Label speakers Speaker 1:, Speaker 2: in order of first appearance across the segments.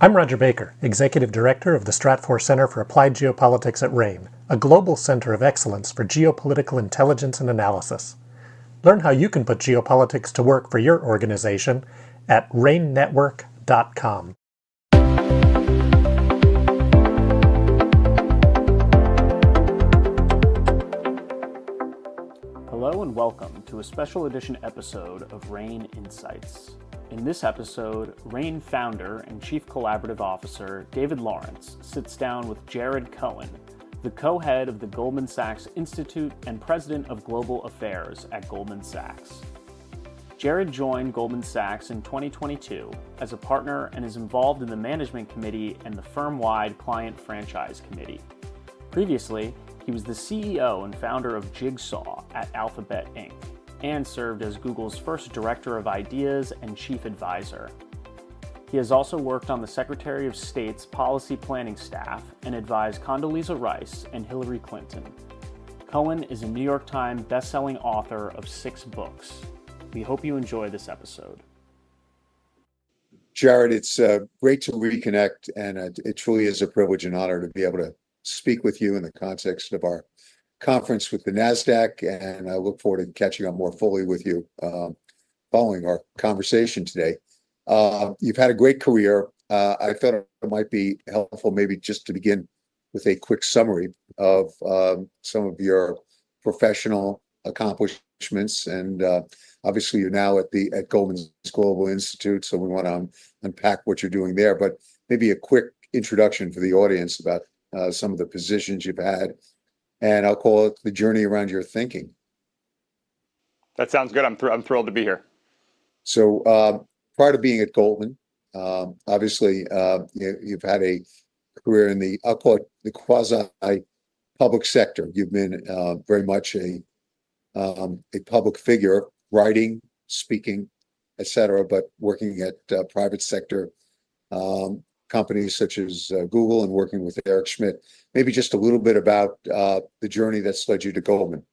Speaker 1: I'm Roger Baker, Executive Director of the Stratfor Center for Applied Geopolitics at RANE, a global center of excellence for geopolitical intelligence and analysis. Learn how you can put geopolitics to work for your organization at ranenetwork.com.
Speaker 2: Hello and welcome to a special edition episode of RANE Insights. In this episode, RANE founder and Chief Collaborative Officer David Lawrence sits down with Jared Cohen, the co-head of the Goldman Sachs Institute and President of Global Affairs at Goldman Sachs. Jared joined Goldman Sachs in 2022 as a partner and is involved in the Management Committee and the Firmwide Client Franchise Committee. Previously, he was the CEO and founder of Jigsaw at Alphabet Inc., and served as Google's first Director of Ideas and Chief Advisor. He has also worked on the Secretary of State's policy planning staff and advised Condoleezza Rice and Hillary Clinton. Cohen is a New York Times bestselling author of 6 books. We hope you enjoy this episode.
Speaker 3: Jared, it's great to reconnect, and it truly is a privilege and honor to be able to speak with you in the context of our conference with the NASDAQ, and I look forward to catching up more fully with you following our conversation today. You've had a great career. I thought it might be helpful maybe just to begin with a quick summary of some of your professional accomplishments, and obviously you're now at Goldman's Global Institute, so we want to unpack what you're doing there, but maybe a quick introduction for the audience about some of the positions you've had, and I'll call it the journey around your thinking.
Speaker 4: That sounds good. I'm thrilled to be here.
Speaker 3: So prior to being at Goldman, obviously you've had a career in I'll call it the quasi-public sector. You've been very much a public figure, writing, speaking, etc., but working at private sector companies such as Google and working with Eric Schmidt. Maybe just a little bit about the journey that's led you to Goldman.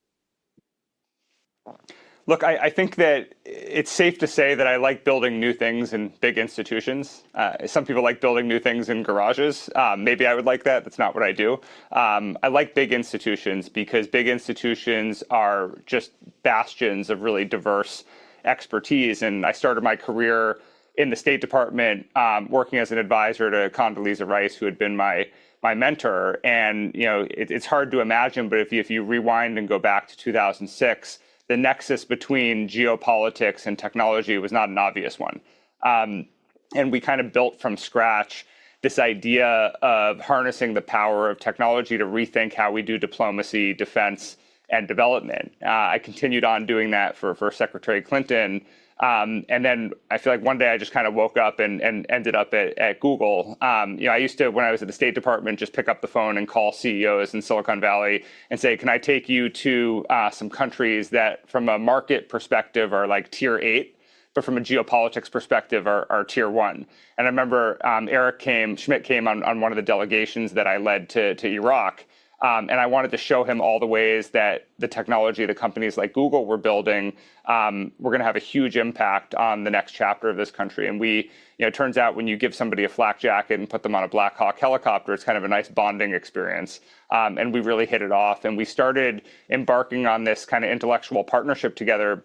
Speaker 4: Look, I think that it's safe to say that I like building new things in big institutions. Some people like building new things in garages. Maybe I would like that. That's not what I do. I like big institutions because big institutions are just bastions of really diverse expertise. And I started my career in the State Department, working as an advisor to Condoleezza Rice, who had been my mentor. And it's hard to imagine, but if you rewind and go back to 2006, the nexus between geopolitics and technology was not an obvious one. And we kind of built from scratch this idea of harnessing the power of technology to rethink how we do diplomacy, defense, and development. I continued on doing that for Secretary Clinton. And then I feel like one day I just kind of woke up and ended up at Google. I used to, when I was at the State Department, just pick up the phone and call CEOs in Silicon Valley and say, can I take you to some countries that from a market perspective are like tier 8, but from a geopolitics perspective are tier 1. And I remember Eric Schmidt came on one of the delegations that I led to Iraq. And I wanted to show him all the ways that the technology the companies like Google were building were going to have a huge impact on the next chapter of this country. And it turns out when you give somebody a flak jacket and put them on a Black Hawk helicopter, it's kind of a nice bonding experience. And we really hit it off. And we started embarking on this kind of intellectual partnership together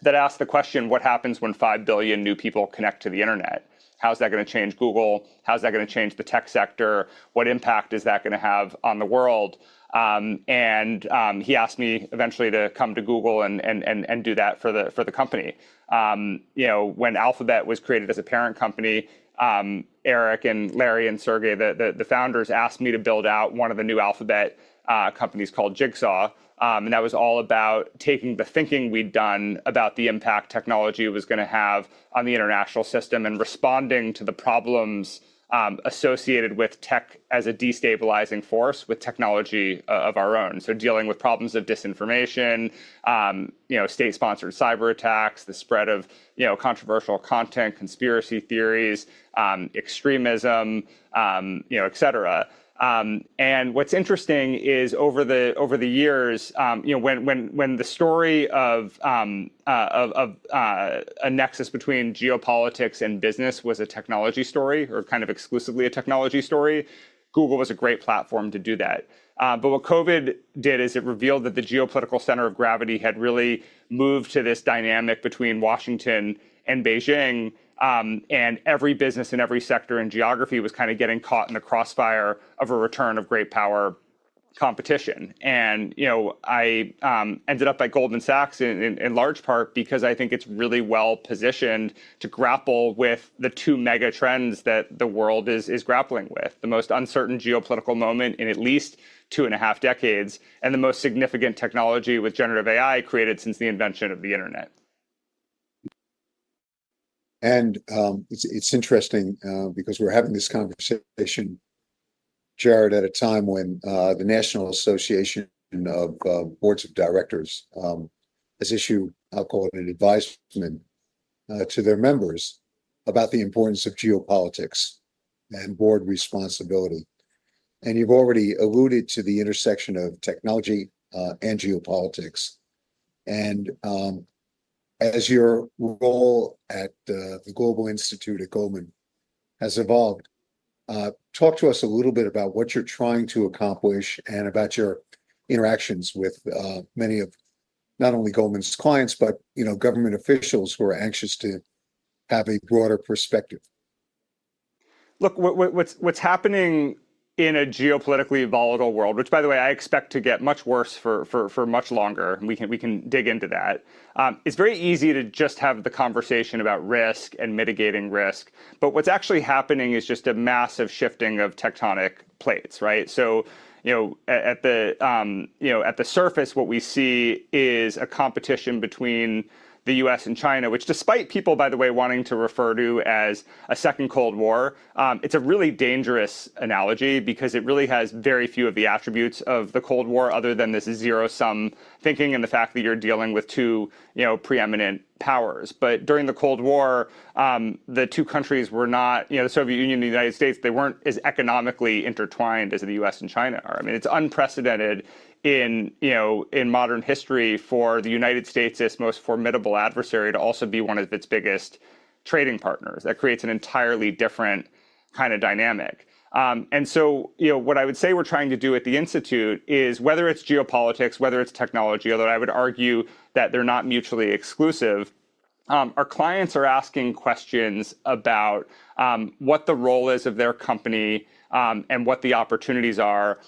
Speaker 4: that asked the question, what happens when 5 billion new people connect to the internet? How's that going to change Google? How's that going to change the tech sector? What impact is that going to have on the world? And he asked me eventually to come to Google and do that for the company. When Alphabet was created as a parent company, Eric and Larry and Sergey, the founders, asked me to build out one of the new Alphabet companies called Jigsaw. And that was all about taking the thinking we'd done about the impact technology was going to have on the international system and responding to the problems associated with tech as a destabilizing force with technology of our own. So dealing with problems of disinformation, state-sponsored cyber attacks, the spread of controversial content, conspiracy theories, extremism, et cetera. And what's interesting is over the years, when the story of a nexus between geopolitics and business was a technology story, or kind of exclusively a technology story, Google was a great platform to do that. But what COVID did is it revealed that the geopolitical center of gravity had really moved to this dynamic between Washington and Beijing, and every business in every sector and geography was kind of getting caught in the crossfire of a return of great power competition. And I ended up at Goldman Sachs in large part because I think it's really well positioned to grapple with the two mega trends that the world is grappling with: the most uncertain geopolitical moment in at least 2.5 decades, and the most significant technology with generative AI created since the invention of the internet.
Speaker 3: And it's interesting because we're having this conversation, Jared, at a time when the National Association of Boards of Directors has issued, I'll call it an advisement to their members about the importance of geopolitics and board responsibility. And you've already alluded to the intersection of technology and geopolitics. And as your role at the Global Institute at Goldman has evolved, talk to us a little bit about what you're trying to accomplish and about your interactions with many of not only Goldman's clients, but government officials who are anxious to have a broader perspective.
Speaker 4: Look, what's happening in a geopolitically volatile world, which, by the way, I expect to get much worse for much longer, and we can dig into that. It's very easy to just have the conversation about risk and mitigating risk, but what's actually happening is just a massive shifting of tectonic plates, right? So, at the surface, what we see is a competition between the U.S. and China, which, despite people, by the way, wanting to refer to as a second Cold War, it's a really dangerous analogy because it really has very few of the attributes of the Cold War, other than this zero-sum thinking and the fact that you're dealing with two, preeminent powers. But during the Cold War, the two countries were not, the Soviet Union and the United States, they weren't as economically intertwined as the U.S. and China are. I mean, it's unprecedented in modern history for the United States, its most formidable adversary, to also be one of its biggest trading partners. That creates an entirely different kind of dynamic. And so, what I would say we're trying to do at the Institute is, whether it's geopolitics, whether it's technology, although I would argue that they're not mutually exclusive, our clients are asking questions about what the role is of their company and what the opportunities are,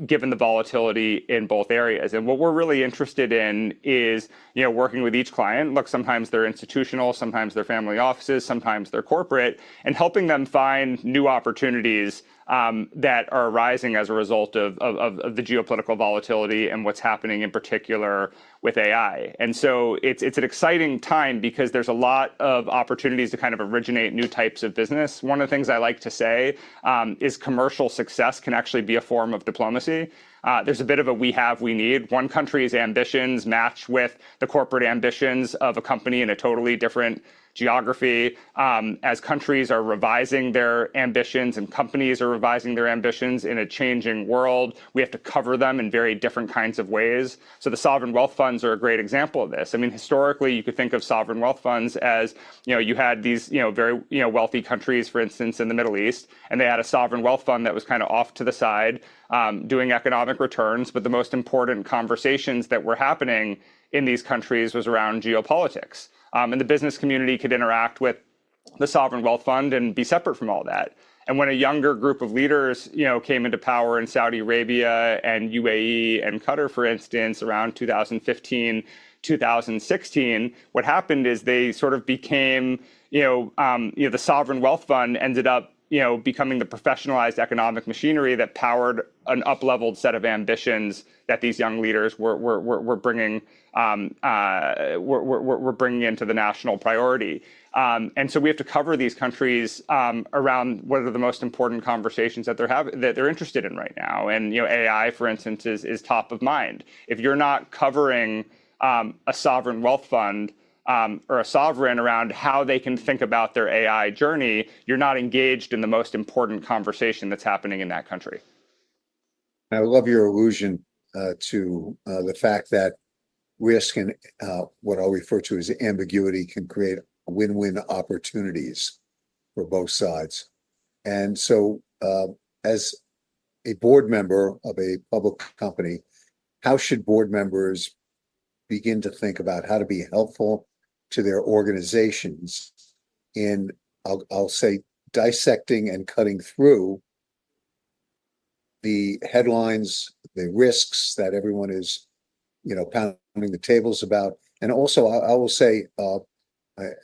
Speaker 4: given the volatility in both areas. And what we're really interested in is, working with each client. Look, sometimes they're institutional, sometimes they're family offices, sometimes they're corporate, and helping them find new opportunities that are arising as a result of the geopolitical volatility and what's happening in particular with AI. And so it's an exciting time because there's a lot of opportunities to kind of originate new types of business. One of the things I like to say is commercial success can actually be a form of diplomacy. There's a bit of a we have, we need. One country's ambitions match with the corporate ambitions of a company in a totally different geography. As countries are revising their ambitions and companies are revising their ambitions in a changing world, we have to cover them in very different kinds of ways. So the sovereign wealth funds are a great example of this. I mean, historically, you could think of sovereign wealth funds as, you had these, very, wealthy countries, for instance, in the Middle East, and they had a sovereign wealth fund that was kind of off to the side, doing economic returns. But the most important conversations that were happening in these countries was around geopolitics. And the business community could interact with the sovereign wealth fund and be separate from all that. And when a younger group of leaders, came into power in Saudi Arabia and UAE and Qatar, for instance, around 2015, 2016, what happened is they sort of became, the sovereign wealth fund ended up, becoming the professionalized economic machinery that powered an up-leveled set of ambitions that these young leaders were bringing into the national priority. And so we have to cover these countries around what are the most important conversations that they're interested in right now. And AI, for instance, is top of mind. If you're not covering a sovereign wealth fund or a sovereign around how they can think about their AI journey, you're not engaged in the most important conversation that's happening in that country.
Speaker 3: I love your allusion to the fact that risk and what I'll refer to as ambiguity can create win-win opportunities for both sides. And so, as a board member of a public company, how should board members begin to think about how to be helpful to their organizations in, I'll say, dissecting and cutting through the headlines, the risks that everyone is, pounding the tables about. And also, I will say, an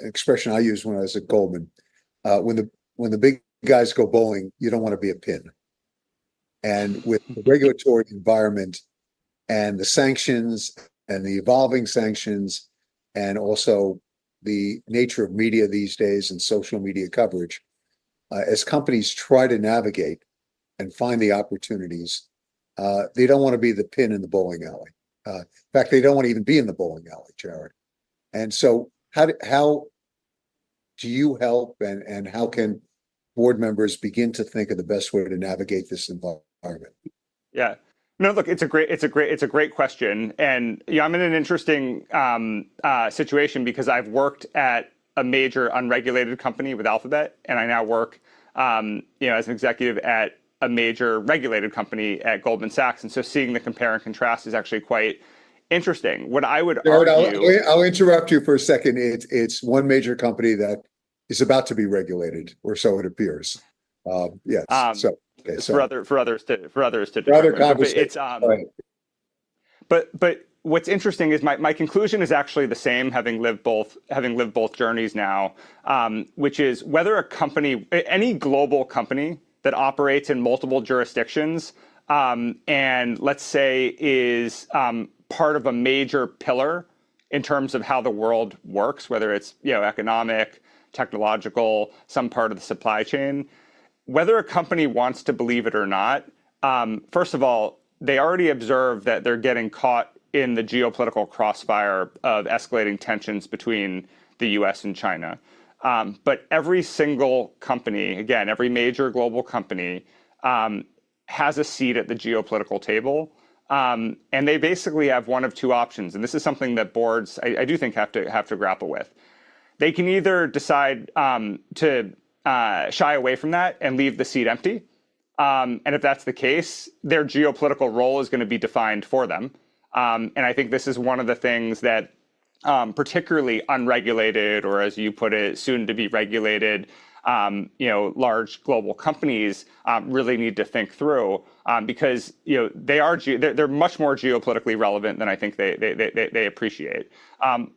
Speaker 3: expression I used when I was at Goldman, when the big guys go bowling, you don't want to be a pin. And with the regulatory environment and the sanctions and the evolving sanctions, and also the nature of media these days and social media coverage, as companies try to navigate and find the opportunities, they don't want to be the pin in the bowling alley. In fact, they don't want to even be in the bowling alley, Jared. And so how do you help, and how can board members begin to think of the best way to navigate this environment?
Speaker 4: Yeah. No, look, it's a great question. And I'm in an interesting situation because I've worked at a major unregulated company with Alphabet, and I now work as an executive at a major regulated company at Goldman Sachs. And so seeing the compare and contrast is actually quite interesting. What I would argue...
Speaker 3: I'll interrupt you for a second. It's one major company that is about to be regulated, or so it appears. Yes. Okay,
Speaker 4: for others to
Speaker 3: other conversations.
Speaker 4: But what's interesting is my conclusion is actually the same, having lived both journeys now, which is whether a company, any global company that operates in multiple jurisdictions, and let's say is part of a major pillar in terms of how the world works, whether it's economic, technological, some part of the supply chain. Whether a company wants to believe it or not, first of all, they already observe that they're getting caught in the geopolitical crossfire of escalating tensions between the US and China. But every single company, again, every major global company has a seat at the geopolitical table. And they basically have one of two options. And this is something that boards, I do think, have to grapple with. They can either decide to shy away from that and leave the seat empty. And if that's the case, their geopolitical role is going to be defined for them. And I think this is one of the things that particularly unregulated, or as you put it, soon to be regulated, large global companies really need to think through, because they're much more geopolitically relevant than I think they appreciate.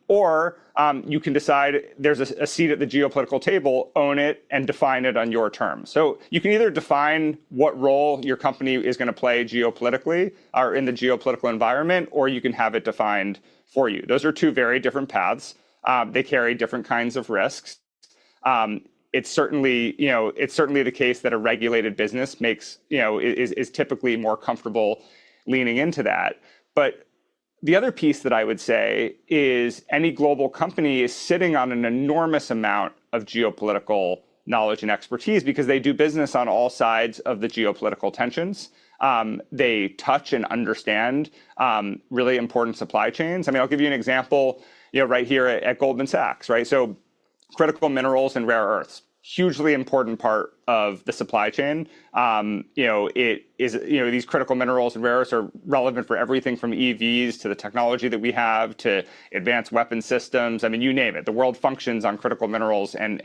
Speaker 4: Or you can decide there's a seat at the geopolitical table, own it, and define it on your terms. So you can either define what role your company is going to play geopolitically or in the geopolitical environment, or you can have it defined for you. Those are two very different paths. They carry different kinds of risks. It's certainly the case that a regulated business is typically more comfortable leaning into that. But the other piece that I would say is any global company is sitting on an enormous amount of geopolitical knowledge and expertise because they do business on all sides of the geopolitical tensions. They touch and understand really important supply chains. I mean, I'll give you an example, right here at Goldman Sachs, right? So critical minerals and rare earths, hugely important part of the supply chain. It is, these critical minerals and rare earths are relevant for everything from EVs to the technology that we have to advanced weapon systems. I mean, you name it. The world functions on critical minerals and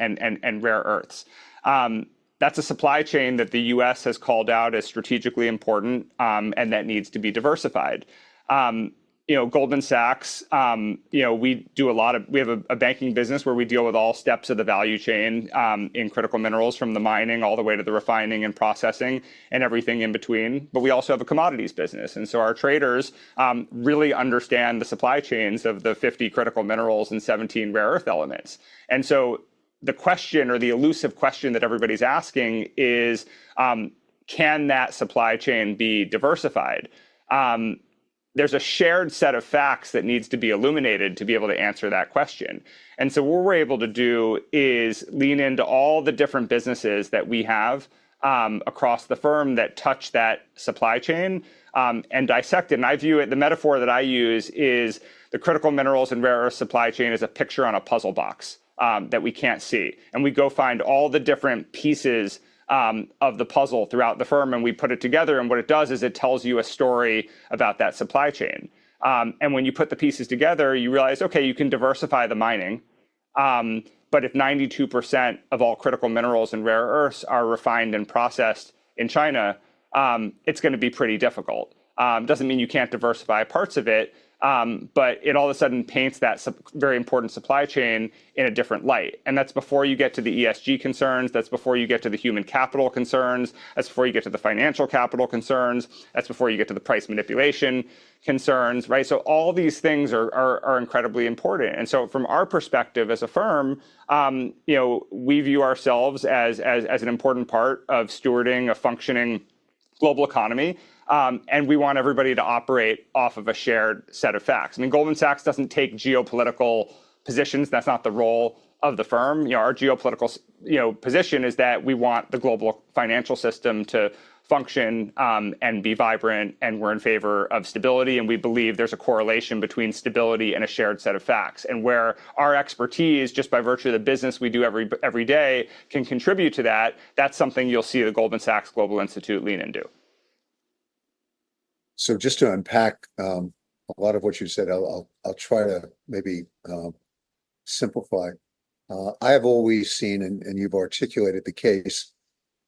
Speaker 4: rare earths. That's a supply chain that the U.S. has called out as strategically important, and that needs to be diversified. Goldman Sachs, we have a banking business where we deal with all steps of the value chain in critical minerals, from the mining all the way to the refining and processing and everything in between. But we also have a commodities business. And so our traders really understand the supply chains of the 50 critical minerals and 17 rare earth elements. And so the question, or the elusive question that everybody's asking is, can that supply chain be diversified? There's a shared set of facts that needs to be illuminated to be able to answer that question. And so what we're able to do is lean into all the different businesses that we have across the firm that touch that supply chain and dissect it. And I view it, the metaphor that I use is the critical minerals and rare earth supply chain is a picture on a puzzle box that we can't see. And we go find all the different pieces of the puzzle throughout the firm, and we put it together. And what it does is it tells you a story about that supply chain. And when you put the pieces together, you realize, okay, you can diversify the mining. But if 92% of all critical minerals and rare earths are refined and processed in China, it's going to be pretty difficult. Doesn't mean you can't diversify parts of it, but it all of a sudden paints that very important supply chain in a different light. And that's before you get to the ESG concerns. That's before you get to the human capital concerns. That's before you get to the financial capital concerns. That's before you get to the price manipulation concerns, right? So all these things are incredibly important. And so from our perspective as a firm, we view ourselves as an important part of stewarding a functioning global economy. And we want everybody to operate off of a shared set of facts. I mean, Goldman Sachs doesn't take geopolitical positions. That's not the role of the firm. Our geopolitical, position is that we want the global financial system to function and be vibrant, and we're in favor of stability. And we believe there's a correlation between stability and a shared set of facts. And where our expertise, just by virtue of the business we do every day, can contribute to that, that's something you'll see the Goldman Sachs Global Institute lean into.
Speaker 3: So just to unpack a lot of what you said, I'll try to maybe simplify. I have always seen, and you've articulated the case,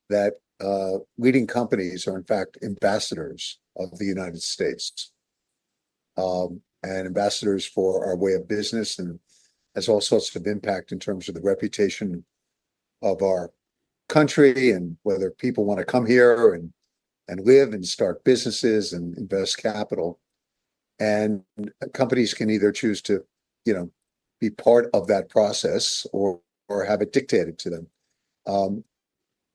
Speaker 3: that leading companies are in fact ambassadors of the United States, and ambassadors for our way of business, and has all sorts of impact in terms of the reputation of our country and whether people want to come here and live and start businesses and invest capital. And companies can either choose to, be part of that process or have it dictated to them.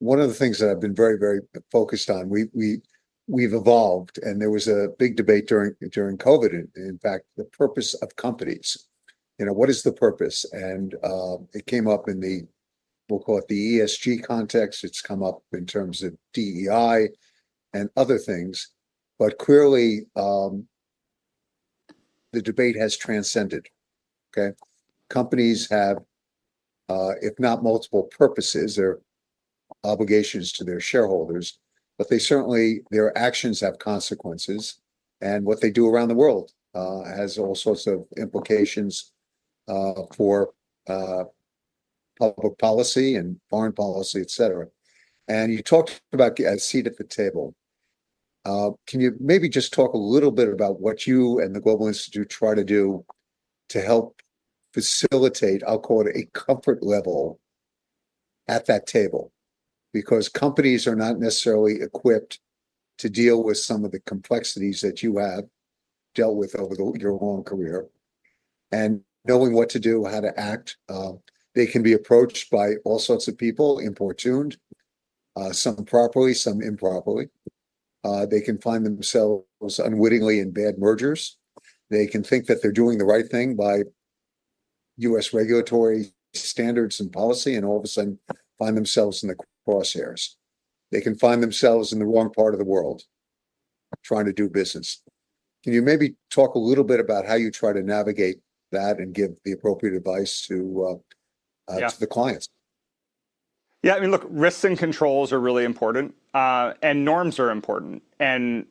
Speaker 3: One of the things that I've been very, very focused on, we've evolved, and there was a big debate during COVID. In fact, the purpose of companies. What is the purpose? And it came up in we'll call it the ESG context. It's come up in terms of DEI and other things, but clearly the debate has transcended. Okay, companies have, if not multiple purposes, their obligations to their shareholders, but their actions have consequences, and what they do around the world has all sorts of implications for public policy and foreign policy, et cetera. And you talked about a seat at the table. Can you maybe just talk a little bit about what you and the Global Institute try to do to help facilitate, I'll call it, a comfort level at that table? Because companies are not necessarily equipped to deal with some of the complexities that you have dealt with over your long career, and knowing what to do, how to act. They can be approached by all sorts of people, importuned, some properly, some improperly. They can find themselves unwittingly in bad mergers. They can think that they're doing the right thing by U.S. regulatory standards and policy, and all of a sudden find themselves in the crosshairs. They can find themselves in the wrong part of the world trying to do business. Can you maybe talk a little bit about how you try to navigate that and give the appropriate advice to the clients?
Speaker 4: Yeah, I mean, look, risks and controls are really important, and norms are important, and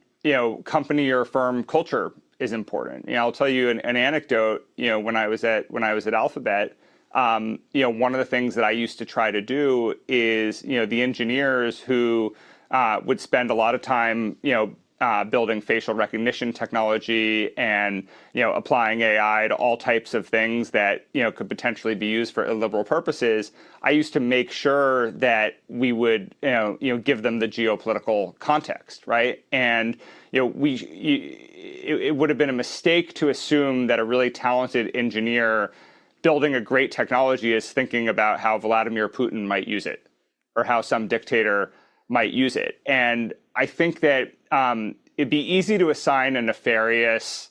Speaker 4: company or firm culture is important. I'll tell you an anecdote. When I was at Alphabet, one of the things that I used to try to do is, the engineers who would spend a lot of time, building facial recognition technology and, applying AI to all types of things that, could potentially be used for illiberal purposes. I used to make sure that we would, give them the geopolitical context, right? And, it would have been a mistake to assume that a really talented engineer building a great technology is thinking about how Vladimir Putin might use it or how some dictator might use it. And I think that it'd be easy to assign a nefarious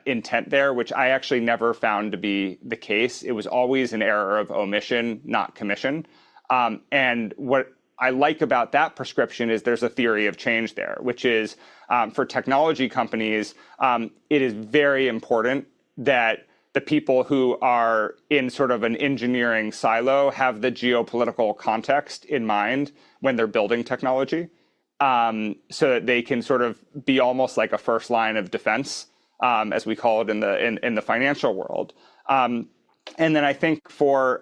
Speaker 4: intent there, which I actually never found to be the case. It was always an error of omission, not commission. And what I like about that prescription is there's a theory of change there, which is for technology companies, it is very important that the people who are in sort of an engineering silo have the geopolitical context in mind when they're building technology, so that they can sort of be almost like a first line of defense, as we call it in the financial world. And then I think for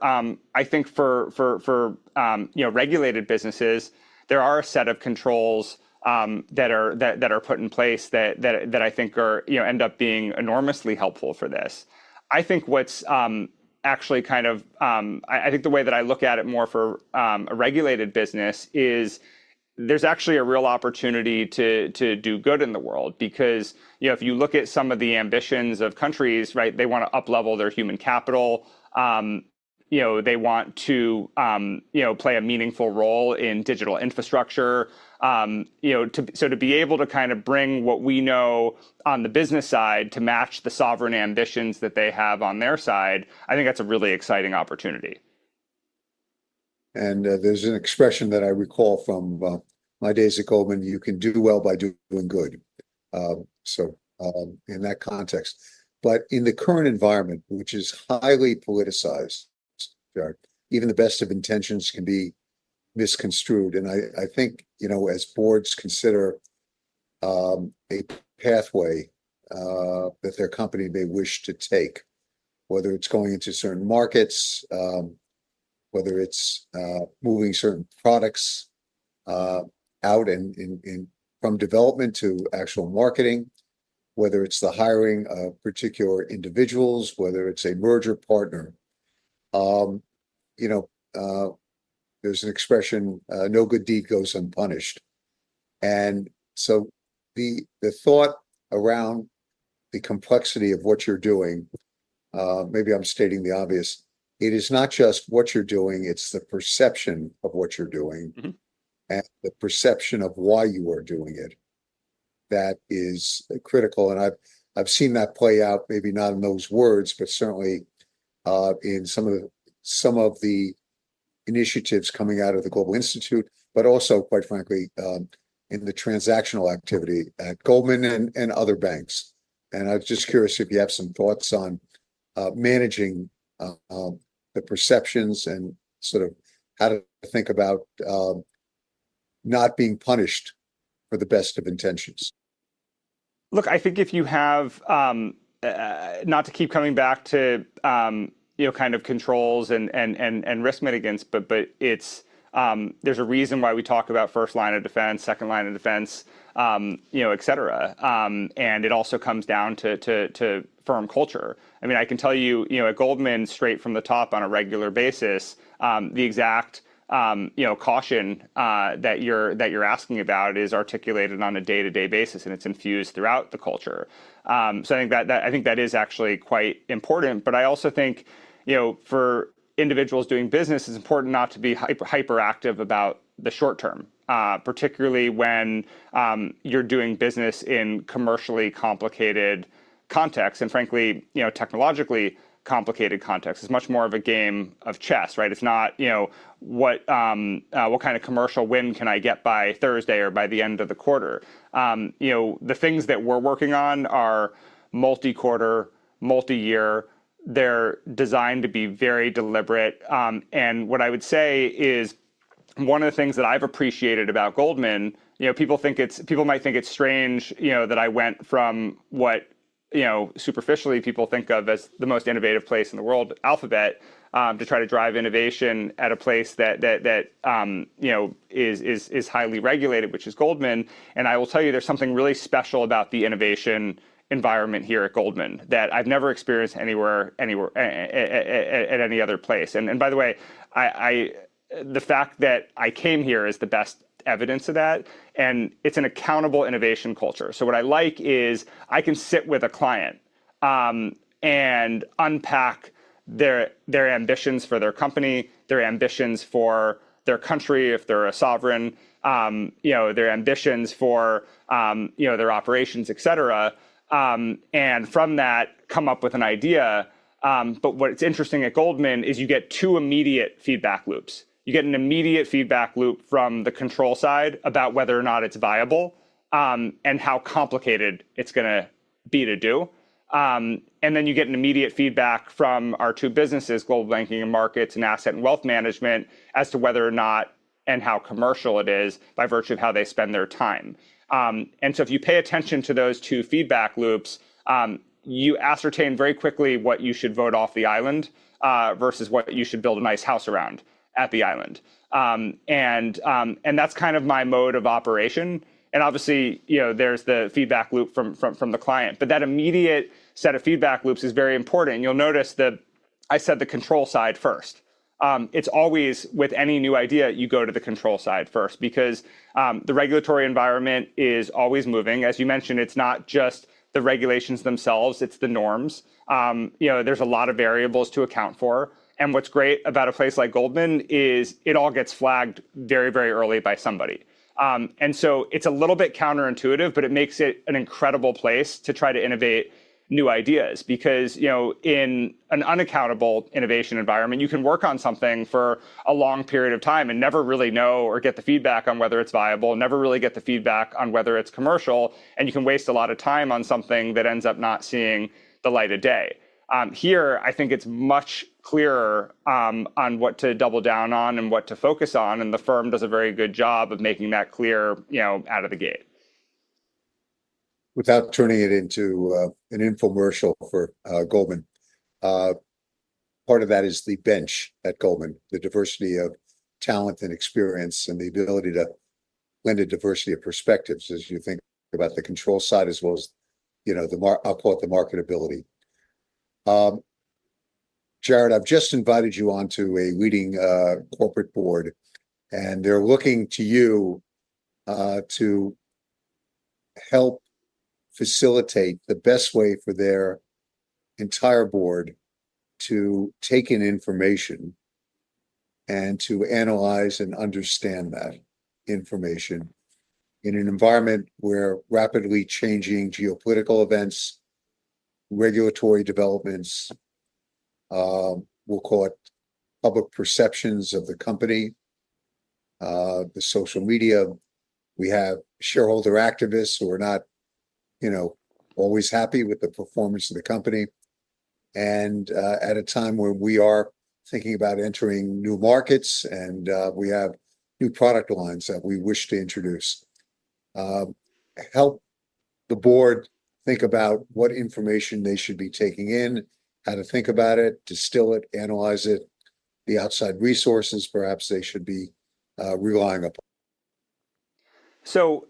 Speaker 4: regulated businesses, there are a set of controls that are put in place that I think are end up being enormously helpful for this. I think what's actually kind of I think the way that I look at it more for a regulated business is there's actually a real opportunity to do good in the world, because if you look at some of the ambitions of countries, right, they want to up-level their human capital. They want to play a meaningful role in digital infrastructure. To be able to kind of bring what we know on the business side to match the sovereign ambitions that they have on their side, I think that's a really exciting opportunity.
Speaker 3: And there's an expression that I recall from my days at Goldman: you can do well by doing good. In that context, but in the current environment, which is highly politicized, even the best of intentions can be misconstrued. And I think, as boards consider a pathway that their company may wish to take, whether it's going into certain markets, whether it's moving certain products out in from development to actual marketing, whether it's the hiring of particular individuals, whether it's a merger partner. There's an expression, no good deed goes unpunished. And so the thought around the complexity of what you're doing, maybe I'm stating the obvious, it is not just what you're doing, it's the perception of what you're doing, mm-hmm. and the perception of why you are doing it. That is critical. And I've seen that play out, maybe not in those words, but certainly in some of the initiatives coming out of the Global Institute, but also, quite frankly, in the transactional activity at Goldman and other banks. And I'm just curious if you have some thoughts on managing the perceptions and sort of how to think about not being punished for the best of intentions.
Speaker 4: Look, I think if you have, not to keep coming back to kind of controls and risk mitigants, but it's there's a reason why we talk about first line of defense, second line of defense, et cetera. And it also comes down to firm culture. I mean, I can tell you, at Goldman, straight from the top on a regular basis, the exact caution that you're asking about is articulated on a day-to-day basis, and it's infused throughout the culture. So I think that is actually quite important. But I also think, for individuals doing business, it's important not to be hyperactive about the short term, particularly when you're doing business in commercially complicated contexts, and frankly, technologically complicated context. It's much more of a game of chess, right? It's not, what kind of commercial win can I get by Thursday or by the end of the quarter? The things that we're working on are multi-quarter, multi-year. They're designed to be very deliberate. And what I would say is one of the things that I've appreciated about Goldman, people might think it's strange, that I went from what superficially people think of as the most innovative place in the world, Alphabet, to try to drive innovation at a place that is highly regulated, which is Goldman. And I will tell you, there's something really special about the innovation environment here at Goldman that I've never experienced anywhere at any other place. And by the way, the fact that I came here is the best evidence of that. And it's an accountable innovation culture. So what I like is I can sit with a client and unpack their ambitions for their company, their ambitions for their country, if they're a sovereign, their ambitions for their operations, et cetera. And from that, come up with an idea. But what's interesting at Goldman is you get two immediate feedback loops. you get an immediate feedback loop from the control side about whether or not it's viable, and how complicated it's going to be to do. And then you get an immediate feedback from our two businesses, Global Banking and Markets and Asset and Wealth Management, as to whether or not and how commercial it is by virtue of how they spend their time. And so if you pay attention to those two feedback loops, you ascertain very quickly what you should vote off the island versus what you should build a nice house around at the island. And that's kind of my mode of operation. And obviously, there's the feedback loop from the client, but that immediate set of feedback loops is very important. You'll notice that I said the control side first. It's always, with any new idea, you go to the control side first, because the regulatory environment is always moving. As you mentioned, it's not just the regulations themselves, it's the norms. There's a lot of variables to account for. And what's great about a place like Goldman is it all gets flagged very, very early by somebody. And so it's a little bit counterintuitive, but it makes it an incredible place to try to innovate new ideas, because in an unaccountable innovation environment, you can work on something for a long period of time and never really know or get the feedback on whether it's viable, never really get the feedback on whether it's commercial, and you can waste a lot of time on something that ends up not seeing the light of day. Here, I think it's much clearer on what to double down on and what to focus on, and the firm does a very good job of making that clear, out of the gate.
Speaker 3: Without turning it into an infomercial for Goldman, part of that is the bench at Goldman, the diversity of talent and experience, and the ability to lend a diversity of perspectives as you think about the control side, as well as I'll call it the marketability. Jared, I've just invited you onto a leading corporate board, and they're looking to you to help facilitate the best way for their entire board to take in information and to analyze and understand that information in an environment where rapidly changing geopolitical events, regulatory developments, we'll call it public perceptions of the company, the social media. We have shareholder activists who are not always happy with the performance of the company. And at a time where we are thinking about entering new markets and we have new product lines that we wish to introduce, help the board think about what information they should be taking in, how to think about it, distill it, analyze it, the outside resources perhaps they should be relying upon.
Speaker 4: So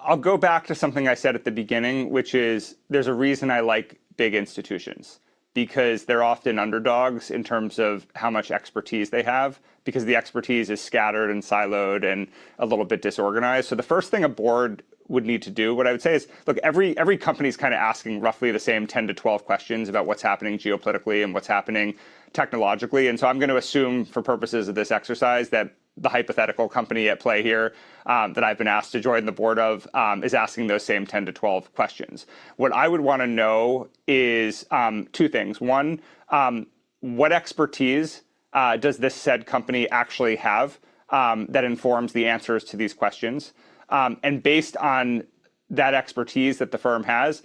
Speaker 4: I'll go back to something I said at the beginning, which is there's a reason I like big institutions, because they're often underdogs in terms of how much expertise they have, because the expertise is scattered and siloed and a little bit disorganized. So the first thing a board would need to do, what I would say is, look, every company is kind of asking roughly the same 10 to 12 questions about what's happening geopolitically and what's happening technologically. And so I'm going to assume, for purposes of this exercise, that the hypothetical company at play here that I've been asked to join the board of is asking those same 10 to 12 questions. What I would want to know is two things. One, what expertise does this said company actually have that informs the answers to these questions? And based on that expertise that the firm has,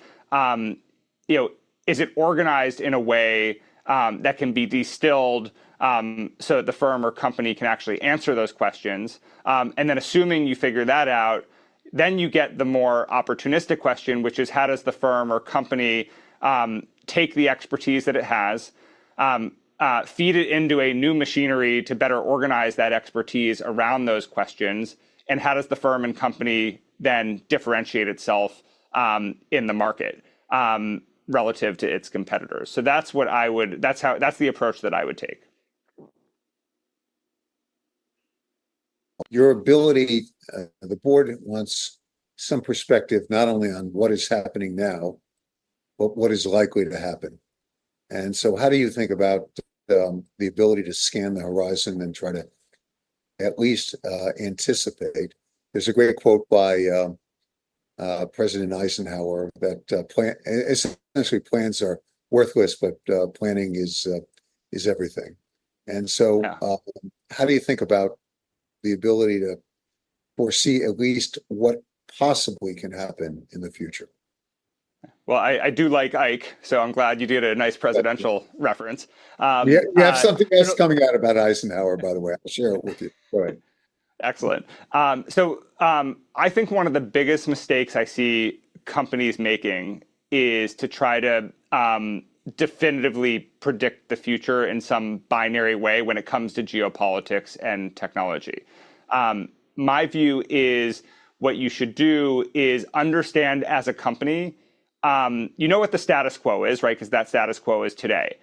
Speaker 4: is it organized in a way that can be distilled so that the firm or company can actually answer those questions? And then assuming you figure that out, then you get the more opportunistic question, which is, how does the firm or company take the expertise that it has, feed it into a new machinery to better organize that expertise around those questions, and how does the firm and company then differentiate itself in the market relative to its competitors? So that's the approach that I would take.
Speaker 3: Your ability, the board wants some perspective not only on what is happening now, but what is likely to happen. And so how do you think about the ability to scan the horizon and try to at least anticipate? There's a great quote by President Eisenhower that essentially plans are worthless, but planning is everything. And so how do you think about the ability to foresee at least what possibly can happen in the future?
Speaker 4: Well, I do like Ike, so I'm glad you did a nice presidential reference.
Speaker 3: Yeah, you have something else
Speaker 4: So
Speaker 3: coming out about Eisenhower, by the way. I'll share it with you. Go ahead.
Speaker 4: excellent. I think one of the biggest mistakes I see companies making is to try to definitively predict the future in some binary way when it comes to geopolitics and technology. My view is what you should do is understand as a company, you know what the status quo is, right? Because that status quo is today.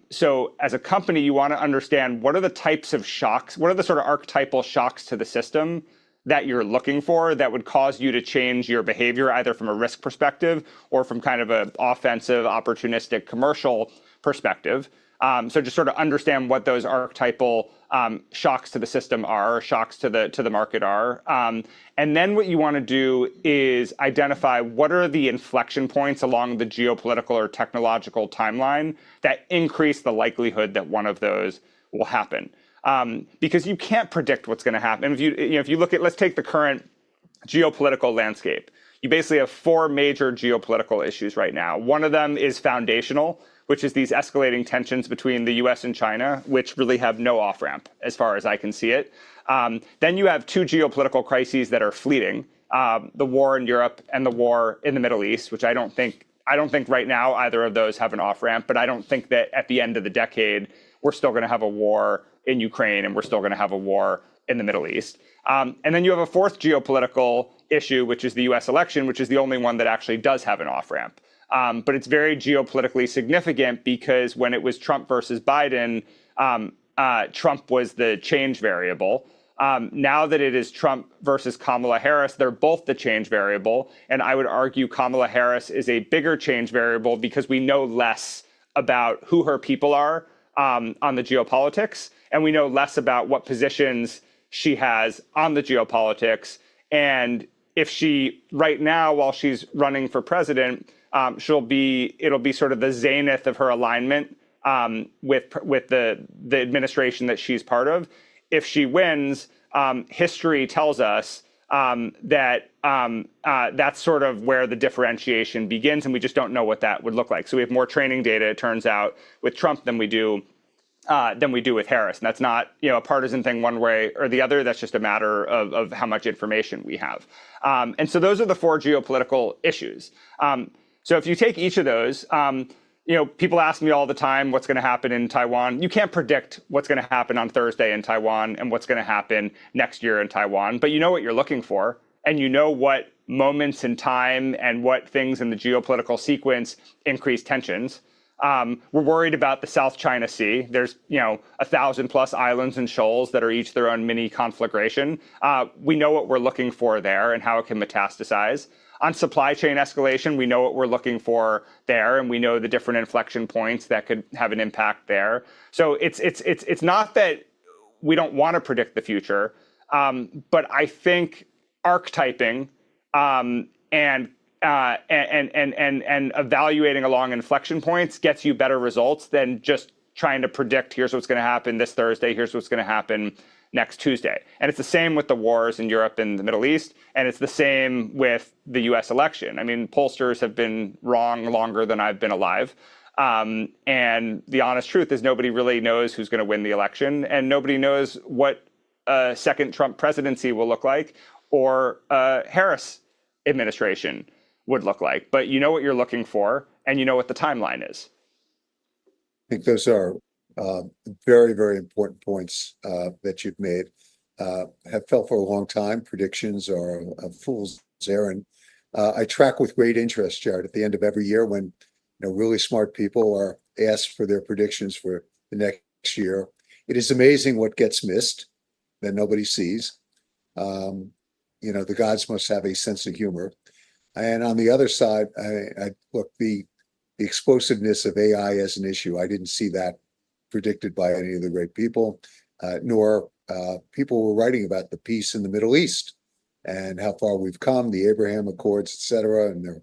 Speaker 4: So as a company, you want to understand what are the types of shocks, what are the sort of archetypal shocks to the system that you're looking for that would cause you to change your behavior, either from a risk perspective or from kind of an offensive, opportunistic commercial perspective. So just sort of understand what those archetypal shocks to the system are, shocks to the market are. And then what you want to do is identify what are the inflection points along the geopolitical or technological timeline that increase the likelihood that one of those will happen. Because you can't predict what's going to happen. If you look at, let's take the current geopolitical landscape. You basically have four major geopolitical issues right now. One of them is foundational, which is these escalating tensions between the US and China, which really have no off-ramp as far as I can see it. Then you have two geopolitical crises that are fleeting, the war in Europe and the war in the Middle East, which I don't think right now either of those have an off-ramp, but I don't think that at the end of the decade, we're still going to have a war in Ukraine and we're still going to have a war in the Middle East. And then you have a fourth geopolitical issue, which is the US election, which is the only one that actually does have an off-ramp. But it's very geopolitically significant because when it was Trump versus Biden, Trump was the change variable. Now that it is Trump versus Kamala Harris, they're both the change variable. And I would argue Kamala Harris is a bigger change variable because we know less about who her people are on the geopolitics. And we know less about what positions she has on the geopolitics. And if she, right now, while she's running for president, it'll be sort of the zenith of her alignment with the administration that she's part of. If she wins, history tells us that that's sort of where the differentiation begins, and we just don't know what that would look like. So we have more training data, it turns out, with Trump than we do with Harris. And that's not, a partisan thing one way or the other. That's just a matter of how much information we have. And so those are the four geopolitical issues. So if you take each of those, people ask me all the time, what's going to happen in Taiwan? You can't predict what's going to happen on Thursday in Taiwan and what's going to happen next year in Taiwan, but you know what you're looking for, and you know what moments in time and what things in the geopolitical sequence increase tensions. We're worried about the South China Sea. There's, 1,000+ islands and shoals that are each their own mini conflagration. We know what we're looking for there and how it can metastasize. On supply chain escalation, we know what we're looking for there, and we know the different inflection points that could have an impact there. So it's not that we don't want to predict the future, but I think archetyping and evaluating along inflection points gets you better results than just trying to predict, here's what's going to happen this Thursday, here's what's going to happen next Tuesday. And it's the same with the wars in Europe and the Middle East, and it's the same with the US election. I mean, pollsters have been wrong longer than I've been alive. And the honest truth is nobody really knows who's going to win the election, and nobody knows what a second Trump presidency will look like or a Harris administration would look like. But you know what you're looking for, and you know what the timeline is.
Speaker 3: I think those are very, very important points that you've made. Have felt for a long time. Predictions are a fool's errand. I track with great interest, Jared, at the end of every year when really smart people are asked for their predictions for the next year. It is amazing what gets missed that nobody sees. The gods must have a sense of humor. And on the other side, I look, the explosiveness of AI as an issue, I didn't see that predicted by any of the great people, nor people were writing about the peace in the Middle East and how far we've come, the Abraham Accords, et cetera. And there's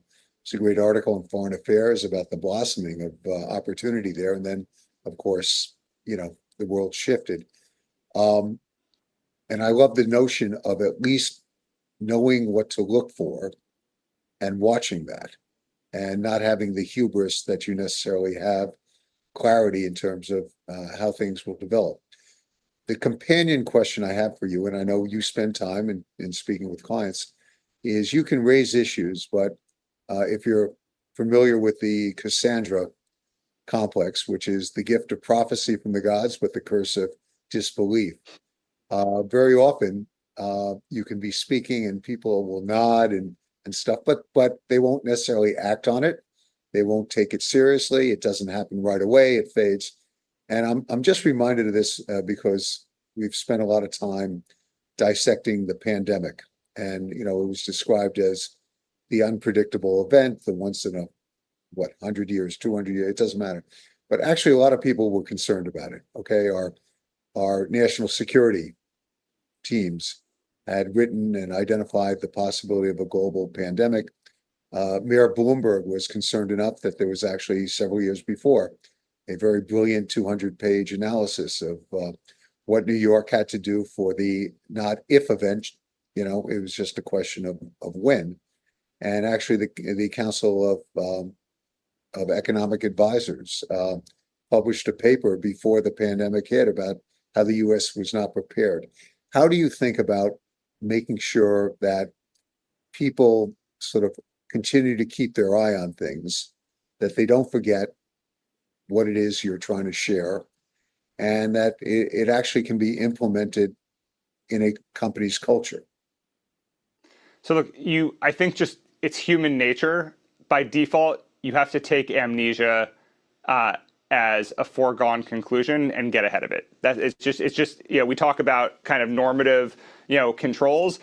Speaker 3: a great article in Foreign Affairs about the blossoming of opportunity there. And then, of course, the world shifted. And I love the notion of at least knowing what to look for and watching that, and not having the hubris that you necessarily have clarity in terms of how things will develop. The companion question I have for you, and I know you spend time in speaking with clients, is you can raise issues, but if you're familiar with the Cassandra complex, which is the gift of prophecy from the gods, but the curse of disbelief. Very often, you can be speaking and people will nod and stuff, but they won't necessarily act on it. They won't take it seriously. It doesn't happen right away. It fades. And I'm just reminded of this because we've spent a lot of time dissecting the pandemic, and it was described as the unpredictable event, the once in a 100 years, 200 years, it doesn't matter. But actually, a lot of people were concerned about it. Okay, our national security teams had written and identified the possibility of a global pandemic. Mayor Bloomberg was concerned enough that there was actually several years before a very brilliant 200-page analysis of what New York had to do for the not if event. It was just a question of when. And actually, the Council of Economic Advisors published a paper before the pandemic hit about how the U.S. was not prepared. How do you think about making sure that people sort of continue to keep their eye on things, that they don't forget what it is you're trying to share, and that it actually can be implemented in a company's culture?
Speaker 4: So look, I think just it's human nature. By default, you have to take amnesia as a foregone conclusion and get ahead of it. That it's just we talk about kind of normative controls.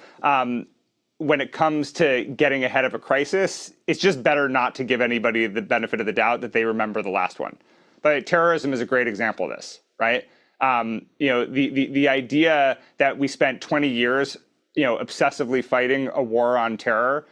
Speaker 4: When it comes to getting ahead of a crisis, it's just better not to give anybody the benefit of the doubt that they remember the last one. But terrorism is a great example of this, right? The idea that we spent 20 years obsessively fighting a war on terror.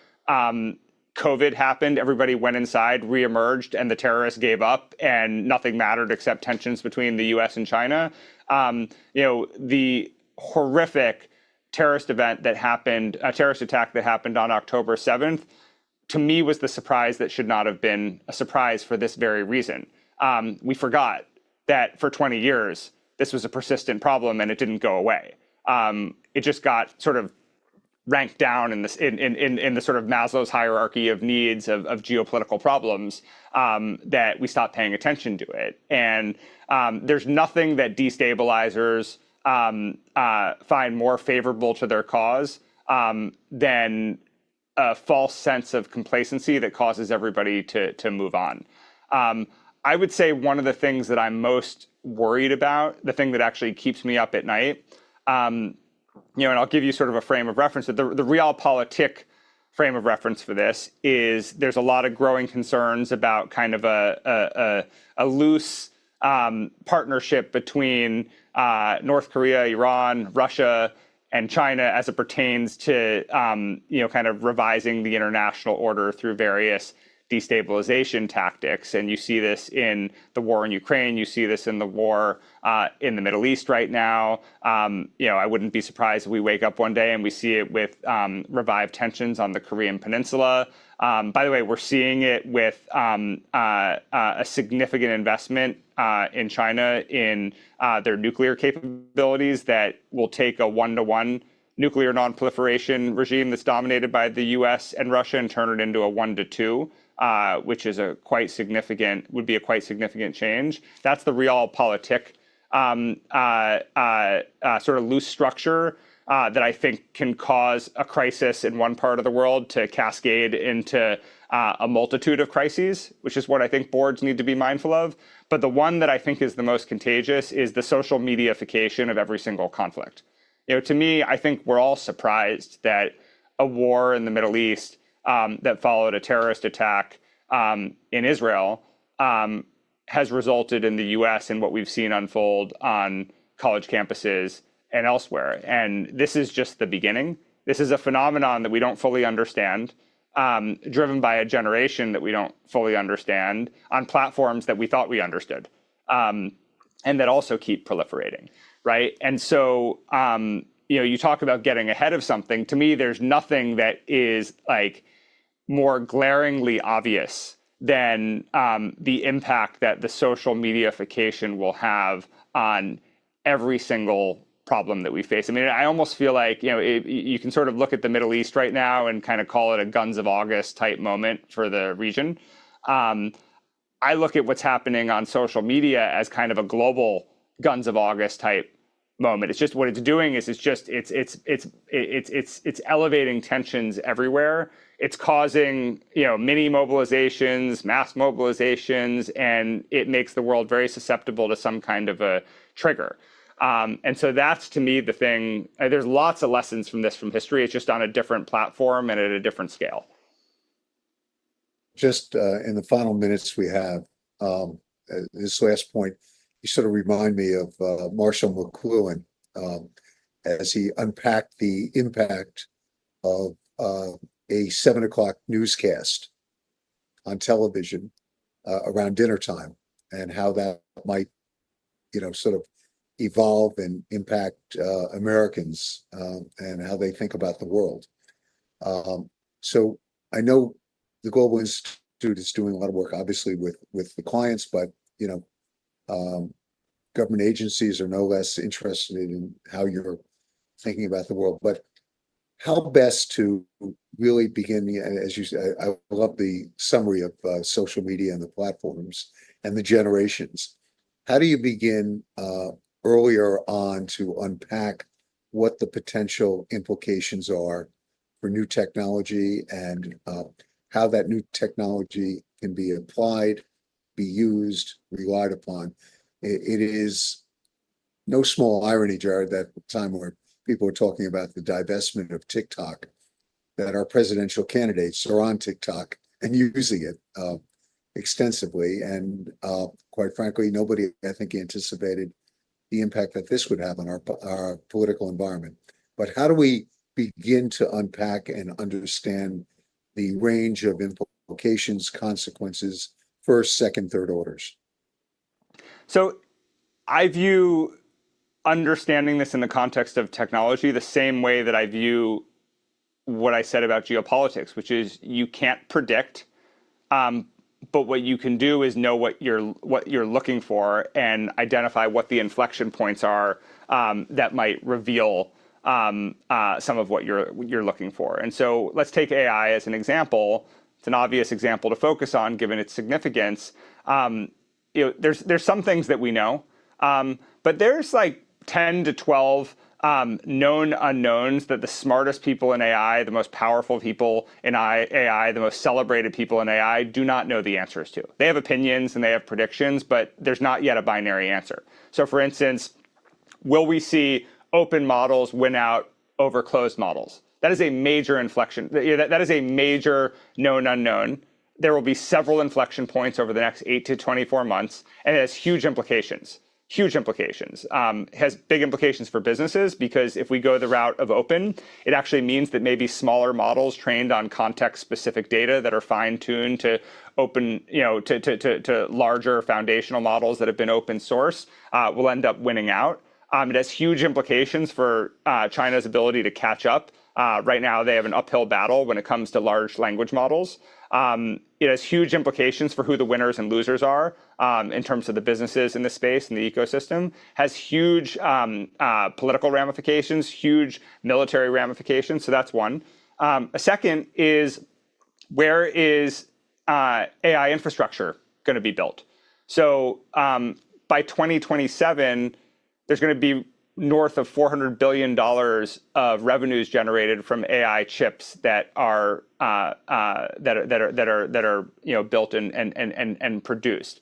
Speaker 4: COVID happened, everybody went inside, reemerged, and the terrorists gave up, and nothing mattered except tensions between the U.S. and China. The horrific terrorist event that happened, a terrorist attack that happened on October 7th, to me was the surprise that should not have been a surprise for this very reason. We forgot that for 20 years, this was a persistent problem and it didn't go away. It just got sort of ranked down in the sort of Maslow's hierarchy of needs of geopolitical problems, that we stopped paying attention to it. And there's nothing that destabilizers find more favorable to their cause than a false sense of complacency that causes everybody to move on. I would say one of the things that I'm most worried about, the thing that actually keeps me up at night, and I'll give you sort of a frame of reference. The realpolitik frame of reference for this is there's a lot of growing concerns about kind of a loose partnership between North Korea, Iran, Russia, and China as it pertains to kind of revising the international order through various destabilization tactics. And you see this in the war in Ukraine. You see this in the war in the Middle East right now. I wouldn't be surprised if we wake up one day and we see it with revived tensions on the Korean Peninsula. By the way, we're seeing it with a significant investment in China in their nuclear capabilities that will take a one-to-one nuclear non-proliferation regime that's dominated by the U.S. and Russia and turn it into a 1-to-2. Which is would be a quite significant change. That's the realpolitik sort of loose structure that I think can cause a crisis in one part of the world to cascade into a multitude of crises, which is what I think boards need to be mindful of. But the one that I think is the most contagious is the social mediaification of every single conflict. To me, I think we're all surprised that a war in the Middle East that followed a terrorist attack in Israel has resulted in the U.S. and what we've seen unfold on college campuses and elsewhere. And this is just the beginning. This is a phenomenon that we don't fully understand, driven by a generation that we don't fully understand on platforms that we thought we understood, and that also keep proliferating. right? And so, you talk about getting ahead of something. To me, there's nothing that is like more glaringly obvious than the impact that the social mediaification will have on every single problem that we face. I mean, I almost feel like, you can sort of look at the Middle East right now and kind of call it a Guns of August type moment for the region. I look at what's happening on social media as kind of a global Guns of August type moment. It's just what it's doing is it's elevating tensions everywhere. It's causing mini mobilizations, mass mobilizations, and it makes the world very susceptible to some kind of a trigger. And so that's, to me, the thing. There's lots of lessons from history. It's just on a different platform and at a different scale.
Speaker 3: Just in the final minutes we have, this last point, you sort of remind me of Marshall McLuhan as he unpacked the impact of a 7 o'clock newscast on television around dinner time, and how that might, sort of evolve and impact Americans and how they think about the world. So I know the Global Institute is doing a lot of work, obviously, with the clients, but government agencies are no less interested in how you're thinking about the world. But how best to really begin, as you said, I love the summary of social media and the platforms and the generations. How do you begin earlier on to unpack what the potential implications are for new technology and how that new technology can be applied, be used, relied upon? It is no small irony, Jared, that the time where people are talking about the divestment of TikTok, that our presidential candidates are on TikTok and using it extensively. And quite frankly, nobody, I think, anticipated the impact that this would have on our political environment. But how do we begin to unpack and understand the range of implications, consequences, first, second, third orders?
Speaker 4: So I view understanding this in the context of technology the same way that I view what I said about geopolitics, which is you can't predict, but what you can do is know what you're looking for and identify what the inflection points are that might reveal some of what you're looking for. And so let's take AI as an example. It's an obvious example to focus on given its significance. There's some things that we know, but there's like 10 to 12 known unknowns that the smartest people in AI, the most powerful people in AI, the most celebrated people in AI do not know the answers to. They have opinions and they have predictions, but there's not yet a binary answer. So for instance, will we see open models win out over closed models? That is a major inflection. That is a major known unknown. There will be several inflection points over the next 8 to 24 months, and it has huge implications. Huge implications. Has big implications for businesses, because if we go the route of open, it actually means that maybe smaller models trained on context-specific data that are fine-tuned to open, to larger foundational models that have been open source will end up winning out. It has huge implications for China's ability to catch up. Right now, they have an uphill battle when it comes to large language models. It has huge implications for who the winners and losers are in terms of the businesses in the space and the ecosystem. Has huge political ramifications, huge military ramifications. So that's one. A second is, where is AI infrastructure going to be built? So by 2027, there's going to be north of $400 billion of revenues generated from AI chips that are built and produced.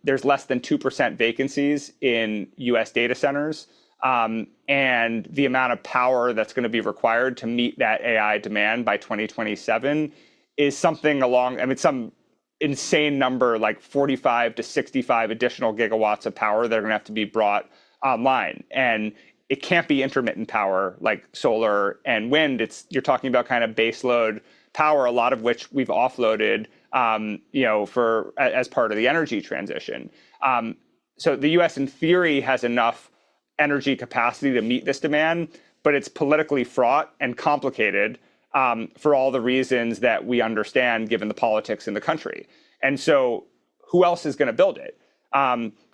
Speaker 4: There's less than 2% vacancies in U.S. data centers, and the amount of power that's going to be required to meet that AI demand by 2027 is something some insane number, like 45 to 65 additional gigawatts of power that are going to have to be brought online. And it can't be intermittent power like solar and wind. You're talking about kind of baseload power, a lot of which we've offloaded, as part of the energy transition. So the U.S. in theory has enough energy capacity to meet this demand, but it's politically fraught and complicated for all the reasons that we understand given the politics in the country. And so who else is going to build it?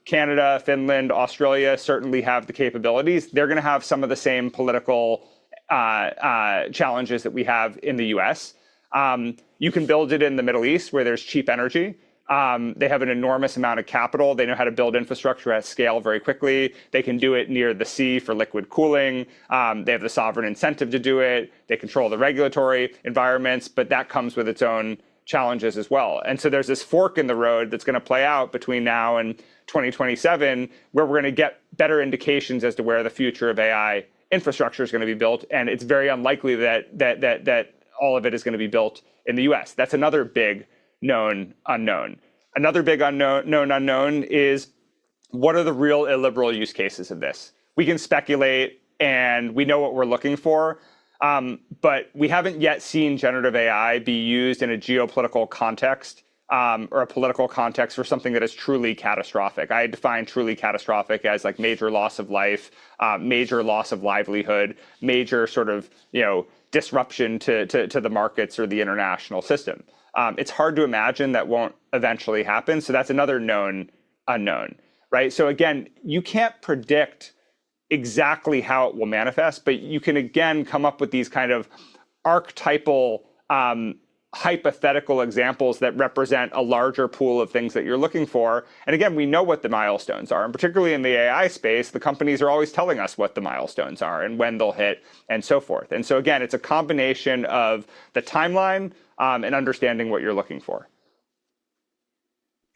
Speaker 4: Canada, Finland, Australia certainly have the capabilities. They're going to have some of the same political challenges that we have in the US. You can build it in the Middle East where there's cheap energy. They have an enormous amount of capital. They know how to build infrastructure at scale very quickly. They can do it near the sea for liquid cooling. They have the sovereign incentive to do it. They control the regulatory environments, but that comes with its own challenges as well. And so there's this fork in the road that's going to play out between now and 2027, where we're going to get better indications as to where the future of AI infrastructure is going to be built. And it's very unlikely that all of it is going to be built in the US. That's another big known unknown. Another big known unknown is, what are the real illiberal use cases of this? We can speculate and we know what we're looking for, but we haven't yet seen generative AI be used in a geopolitical context or a political context for something that is truly catastrophic. I define truly catastrophic as like major loss of life, major loss of livelihood, major sort of, disruption to the markets or the international system. It's hard to imagine that won't eventually happen. So that's another known unknown, right? So again, you can't predict exactly how it will manifest, but you can again come up with these kind of archetypal, hypothetical examples that represent a larger pool of things that you're looking for. And again, we know what the milestones are. And particularly in the AI space, the companies are always telling us what the milestones are and when they'll hit and so forth. And so again, it's a combination of the timeline and understanding what you're looking for.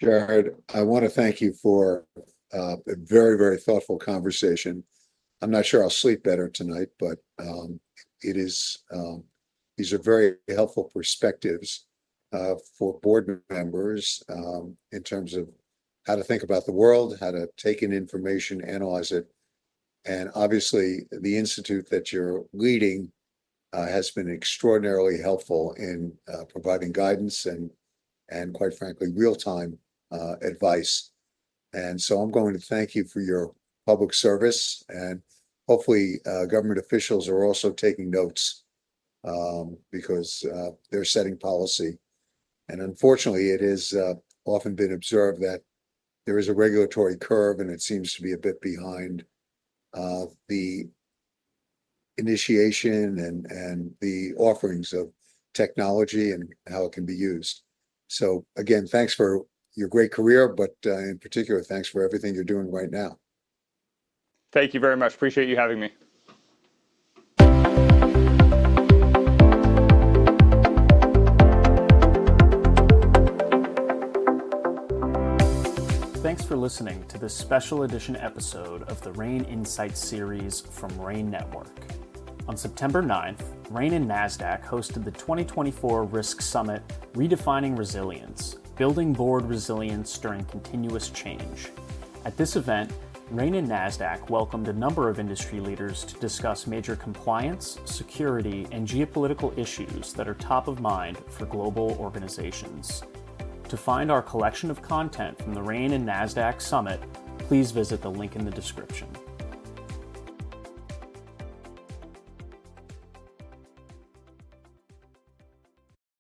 Speaker 3: Jared, I want to thank you for a very, very thoughtful conversation. I'm not sure I'll sleep better tonight, but it is these are very helpful perspectives for board members in terms of how to think about the world, how to take in information, analyze it. And obviously, the institute that you're leading has been extraordinarily helpful in providing guidance and quite frankly, real-time advice. And so I'm going to thank you for your public service, and hopefully government officials are also taking notes because they're setting policy. And unfortunately, it has often been observed that there is a regulatory curve and it seems to be a bit behind the initiation and the offerings of technology and how it can be used. So again, thanks for your great career, but in particular, thanks for everything you're doing right now.
Speaker 4: Thank you very much. Appreciate you having me.
Speaker 2: Thanks for listening to this special edition episode of the RANE Insights series from RANE Network. On September 9th, RANE and Nasdaq hosted the 2024 Risk Summit, Redefining Resilience, Building Board Resilience During Continuous Change. At this event, RANE and Nasdaq welcomed a number of industry leaders to discuss major compliance, security, and geopolitical issues that are top of mind for global organizations. To find our collection of content from the RANE and Nasdaq Summit, please visit the link in the description.